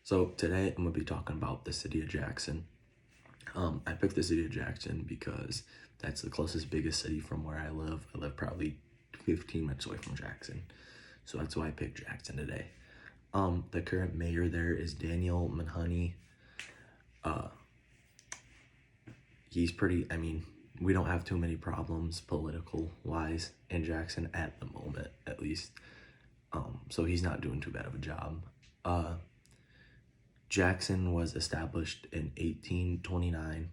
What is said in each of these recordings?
So today I'm gonna be talking about the city of Jackson. I picked the city of Jackson because that's the closest biggest city from where I live. I live probably 15 minutes away from Jackson. So that's why I picked Jackson today. The current mayor there is Daniel Manhoney. He's pretty, we don't have too many problems political wise in Jackson at the moment, at least. So he's not doing too bad of a job. Jackson was established in 1829.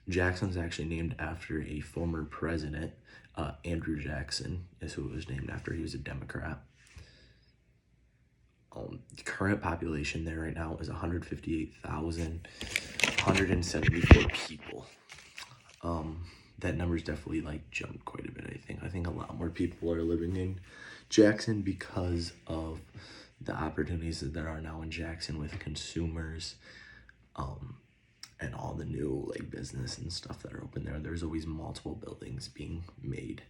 Jackson's actually named after a former president. Andrew Jackson is who it was named after. He was a Democrat. The current population there right now is 158,174 people. That number's definitely jumped quite a bit, I think. I think a lot more people are living in Jackson because of the opportunities that there are now in Jackson with consumers, and all the new business and stuff that are open there. There's always multiple buildings being made.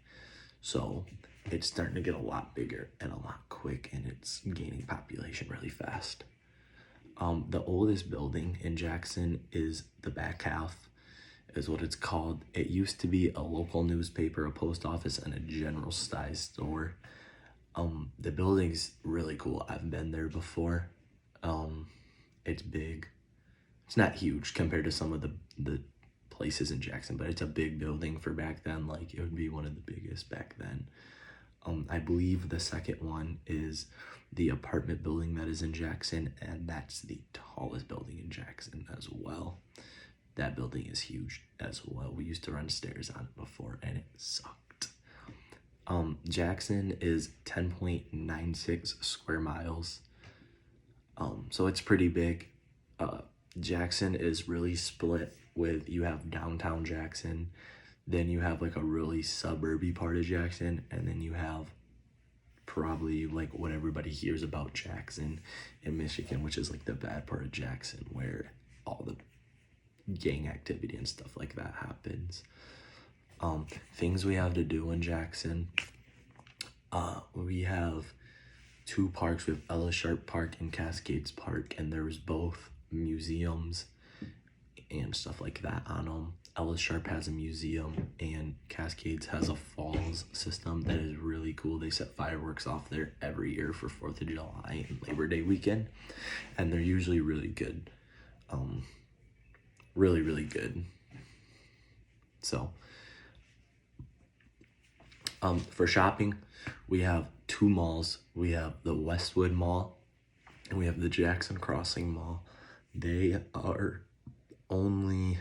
So it's starting to get a lot bigger and a lot quick, and it's gaining population really fast. The oldest building in Jackson is the back half, is what it's called. It used to be a local newspaper, a post office, and a general size store. The building's really cool. I've been there before. It's big. It's not huge compared to some of the places in Jackson, but it's a big building for back then. It would be one of the biggest back then. I believe the second one is the apartment building that is in Jackson, and that's the tallest building in Jackson as well. That building is huge as well. We used to run stairs on it before, and it sucked. Jackson is 10.96 square miles. So it's pretty big. Jackson is really split with, you have downtown Jackson, then you have a really suburby part of Jackson, and then you have probably what everybody hears about Jackson in Michigan, which is the bad part of Jackson where all the gang activity and stuff like that happens. Things we have to do in Jackson, we have two parks. We have Ella Sharp Park and Cascades Park, and there's both museums and stuff like that on them. Ella Sharp has a museum, and Cascades has a falls system that is really cool. They set fireworks off there every year for 4th of July and Labor Day weekend, and they're usually really good. Really, really good. So, for shopping, we have two malls. We have the Westwood Mall, and we have the Jackson Crossing Mall. They are only,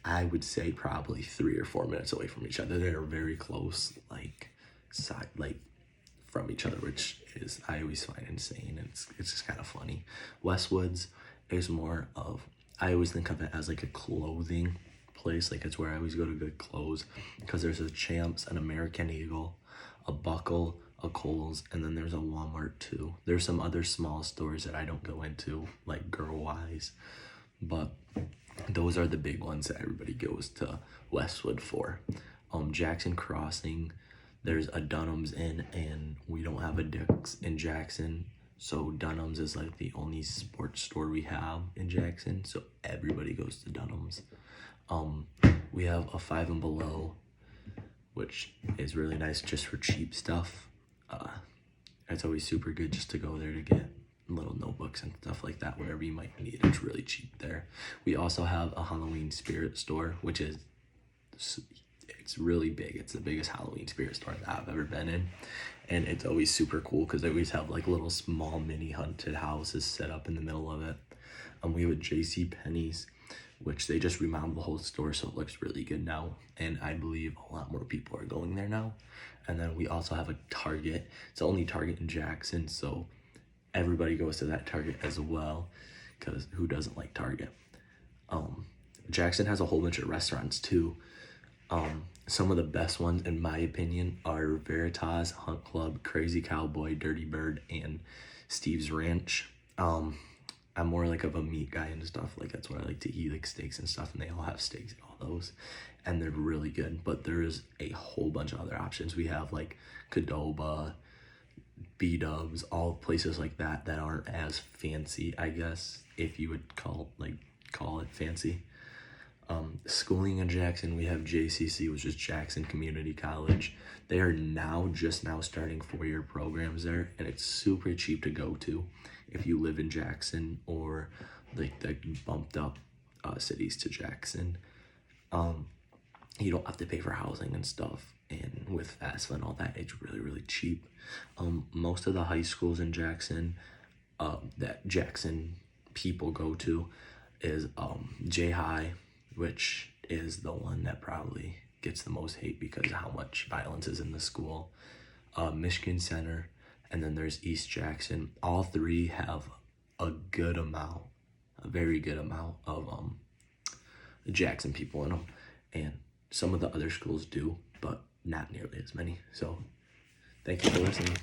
I would say, probably 3 or 4 minutes away from each other. They're very close, from each other, which is, I always find insane, and it's just kind of funny. Westwood's is more of, I always think of it as a clothing place. It's where I always go to get clothes, because there's a Champs, an American Eagle, a Buckle, a Kohl's, and then there's a Walmart too. There's some other small stores that I don't go into, Girl Wise, but those are the big ones that everybody goes to Westwood for. Jackson Crossing, there's a Dunham's Inn, and we don't have a Dick's in Jackson, so Dunham's is the only sports store we have in Jackson, so everybody goes to Dunham's. We have a Five and Below, which is really nice just for cheap stuff. It's always super good just to go there to get little notebooks and stuff like that, whatever you might need. It's really cheap there. We also have a Halloween spirit store, which is, it's really big. It's the biggest Halloween spirit store that I've ever been in, and it's always super cool because they always have little small mini haunted houses set up in the middle of it. We have a JCPenney's, which they just remodeled the whole store, so it looks really good now, and I believe a lot more people are going there now. And then we also have a Target. It's the only Target in Jackson, so everybody goes to that Target as well, because who doesn't like Target? Jackson has a whole bunch of restaurants too. Some of the best ones, in my opinion, are Veritas, Hunt Club, Crazy Cowboy, Dirty Bird, and Steve's Ranch. I'm more of a meat guy and stuff. That's what I like to eat, steaks and stuff, and they all have steaks and all those, and they're really good. But there's a whole bunch of other options. We have Qdoba, B-dubs, all places like that that aren't as fancy, I guess, if you would call it fancy. Schooling in Jackson, we have JCC, which is Jackson Community College. They are just now starting 4-year programs there, and it's super cheap to go to if you live in Jackson or like the bumped up cities to Jackson. You don't have to pay for housing and stuff, and with FAFSA and all that, it's really, really cheap. Most of the high schools in Jackson that Jackson people go to is J High, which is the one that probably gets the most hate because of how much violence is in the school. Michigan Center, and then there's East Jackson. All three have a very good amount of Jackson people in them, and some of the other schools do, but not nearly as many. So thank you for listening.